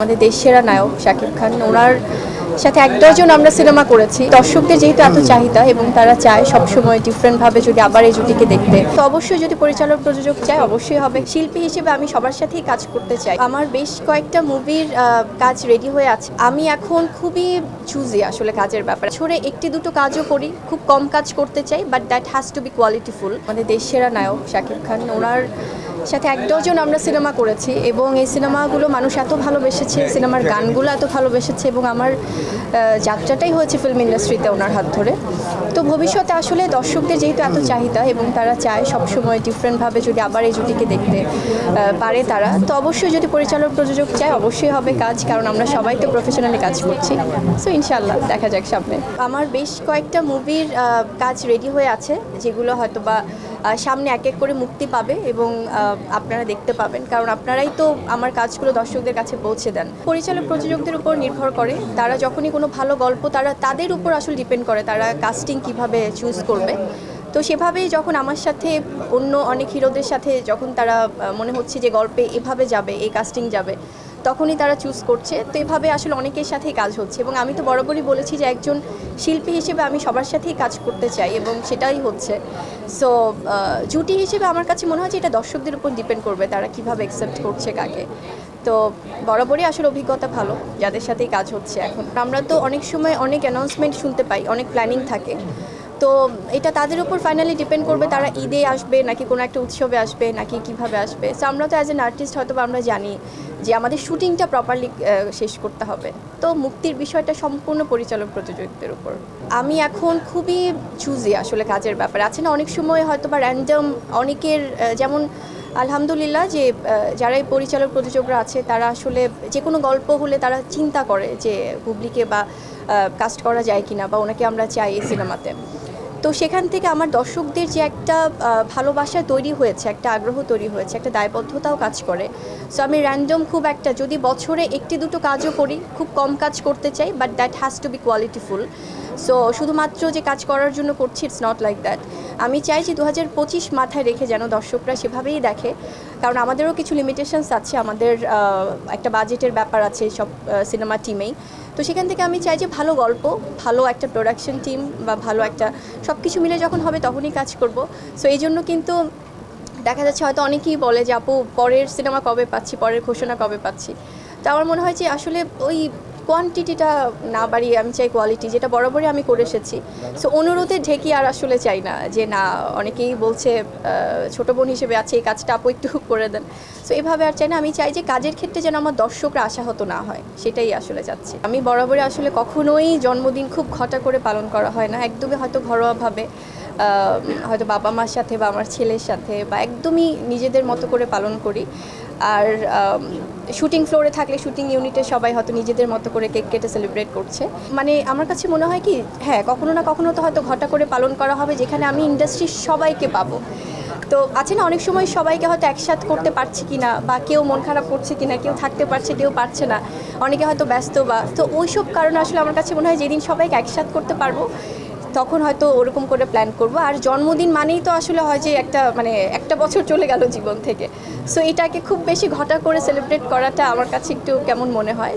আমাদের দেশের নায়ক শাকিব খান ওনার সাথে এক ডজন আমরা সিনেমা করেছি। দর্শকদের যেহেতু এত চাহিদা এবং তারা চায় সবসময় ডিফারেন্টভাবে যদি আবার এই জুটিকে দেখতে, তো অবশ্যই যদি পরিচালক প্রযোজক চায় অবশ্যই হবে। শিল্পী হিসেবে আমি সবার সাথেই কাজ করতে চাই। আমার বেশ কয়েকটা মুভির কাজ রেডি হয়ে আছে। আমি এখন খুবই চুজি আসলে কাজের ব্যাপারে। ছোড়ে একটি দুটো কাজও করি, খুব কম কাজ করতে চাই, but that has to B কোয়ালিটিফুল। আমাদের দেশের নায়ক শাকিব খান ওনার সাথে এক ডজন আমরা সিনেমা করেছি এবং এই সিনেমাগুলো মানুষ এত ভালোবেসেছে, সিনেমার গানগুলো এত ভালোবেসেছে এবং আমার যাত্রাটাই হয়েছে ফিল্ম ইন্ডাস্ট্রিতে ওনার হাত ধরে। তো ভবিষ্যতে আসলে দর্শকদের যেহেতু এত চাহিদা এবং তারা চায় সবসময় ডিফারেন্টভাবে যদি আবার এই জুটিকে দেখতে পারে তারা, তো অবশ্যই যদি পরিচালক প্রযোজক চায় অবশ্যই হবে কাজ, কারণ আমরা সবাই তো প্রফেশনালি কাজ করছি। সো ইনশাল্লাহ দেখা যাক সামনে। আমার বেশ কয়েকটা মুভির কাজ রেডি হয়ে আছে, যেগুলো হয়তো বা সামনে এক এক করে মুক্তি পাবে এবং আপনারা দেখতে পাবেন, কারণ আপনারাই তো আমার কাজগুলো দর্শকদের কাছে পৌঁছে দেন। পরিচালক প্রযোজকদের উপর নির্ভর করে, তারা যখনই কোনো ভালো গল্প তাদের উপর আসলে ডিপেন্ড করে তারা কাস্টিং কিভাবে চুজ করবে। তো সেভাবেই যখন আমার সাথে অন্য অনেক হিরোদের সাথে যখন তারা মনে হচ্ছে যে গল্পে এভাবে যাবে, এই কাস্টিং যাবে, তখনই তারা চুজ করছে। তো এভাবে আসলে অনেকের সাথেই কাজ হচ্ছে এবং আমি তো বরাবরই বলেছি যে একজন শিল্পী হিসেবে আমি সবার সাথেই কাজ করতে চাই এবং সেটাই হচ্ছে। সো জুটি হিসেবে আমার কাছে মনে হয় যে এটা দর্শকদের উপর ডিপেন্ড করবে তারা কিভাবে অ্যাকসেপ্ট করছে কাকে। তো বরাবরই আসলে অভিজ্ঞতা ভালো যাদের সাথেই কাজ হচ্ছে। এখন আমরা তো অনেক সময় অনেক অ্যানাউন্সমেন্ট শুনতে পাই, অনেক প্ল্যানিং থাকে, তো এটা তাদের উপর ফাইনালি ডিপেন্ড করবে তারা ঈদে আসবে নাকি কোনো একটা উৎসবে আসবে নাকি কিভাবে আসবে। সো আমরা তো অ্যাজ অ্যান আর্টিস্ট হয়তো আমরা জানি যে আমাদের শুটিংটা প্রপারলি শেষ করতে হবে। তো মুক্তির বিষয়টা সম্পূর্ণ পরিচালক প্রযোজকদের উপর। আমি এখন খুবই চুজি আসলে কাজের ব্যাপারে। আছে না অনেক সময় হয়তো বা র্যান্ডম অনেকের, যেমন আলহামদুলিল্লাহ যে যারা এই পরিচালক প্রযোজকরা আছে তারা আসলে যে কোনো গল্প হলে তারা চিন্তা করে যে হুবলিকে বা কাস্ট করা যায় কিনা বা ওনাকে আমরা চাই এই সিনেমাতে। তো সেখান থেকে আমার দর্শকদের যে একটা ভালোবাসা তৈরি হয়েছে, একটা আগ্রহ তৈরি হয়েছে, একটা দায়বদ্ধতাও কাজ করে। সো আমি র্যান্ডম খুব একটা, যদি বছরে একটি দুটো কাজও করি, খুব কম কাজ করতে চাই, but that has to B qualityful. So শুধুমাত্র যে কাজ করার জন্য করছি, ইটস নট লাইক দ্যাট। আমি চাই যে 2025 মাথায় রেখে যেন দর্শকরা সেভাবেই দেখে, কারণ আমাদেরও কিছু লিমিটেশনস আছে, আমাদের একটা বাজেটের ব্যাপার আছে সব সিনেমা টিমেই। তো সেখান থেকে আমি চাই যে ভালো গল্প, ভালো একটা প্রোডাকশন টিম বা ভালো একটা সব কিছু মিলে যখন হবে তখনই কাজ করব। সো এই জন্য কিন্তু দেখা যাচ্ছে হয়তো অনেকেই বলে যে আপু পরের সিনেমা কবে পাচ্ছি, পরের ঘোষণা কবে পাচ্ছি। তো আমার মনে হয় যে আসলে ওই কোয়ান্টিটিটা না বাড়িয়ে আমি চাই কোয়ালিটি, যেটা বরাবরই আমি করে এসেছি। সো অনুরোধে ঢেকি আর আসলে চাই না যে না, অনেকেই বলছে ছোটো বোন হিসেবে আছে এই কাজটা আপু একটু করে দেন। সো এভাবে আর চাই না, আমি চাই যে কাজের ক্ষেত্রে যেন আমার দর্শকরা আশাহত না হয়, সেটাই আসলে চাচ্ছি। আমি বরাবরই আসলে কখনোই জন্মদিন খুব ঘটা করে পালন করা হয় না, একদমই হয়তো ঘরোয়াভাবে, হয়তো বাবা মার সাথে বা আমার ছেলের সাথে বা একদমই নিজেদের মতো করে পালন করি। আর শুটিং ফ্লোরে থাকলে শুটিং ইউনিটে সবাই হয়তো নিজেদের মতো করে কেক কেটে সেলিব্রেট করছে। মানে আমার কাছে মনে হয় কি, হ্যাঁ কখনো না কখনো তো হয়তো ঘটা করে পালন করা হবে, যেখানে আমি ইন্ডাস্ট্রির সবাইকে পাবো। তো আছে না অনেক সময় সবাইকে হয়তো একসাথে করতে পারছি কিনা, বা কেউ মন খারাপ করছে কিনা, কেউ থাকতে পারছে কেউ পারছে না, অনেকে হয়তো ব্যস্ত, বা তো ওইসব কারণে আসলে আমার কাছে মনে হয় যেদিন সবাইকে একসাথে করতে পারবো তখন হয়তো ওরকম করে প্ল্যান করব। আর জন্মদিন মানেই তো আসলে হয় যে একটা মানে একটা বছর চলে গেল জীবন থেকে। সো এটাকে খুব বেশি ঘটা করে সেলিব্রেট করাটা আমার কাছে একটু কেমন মনে হয়।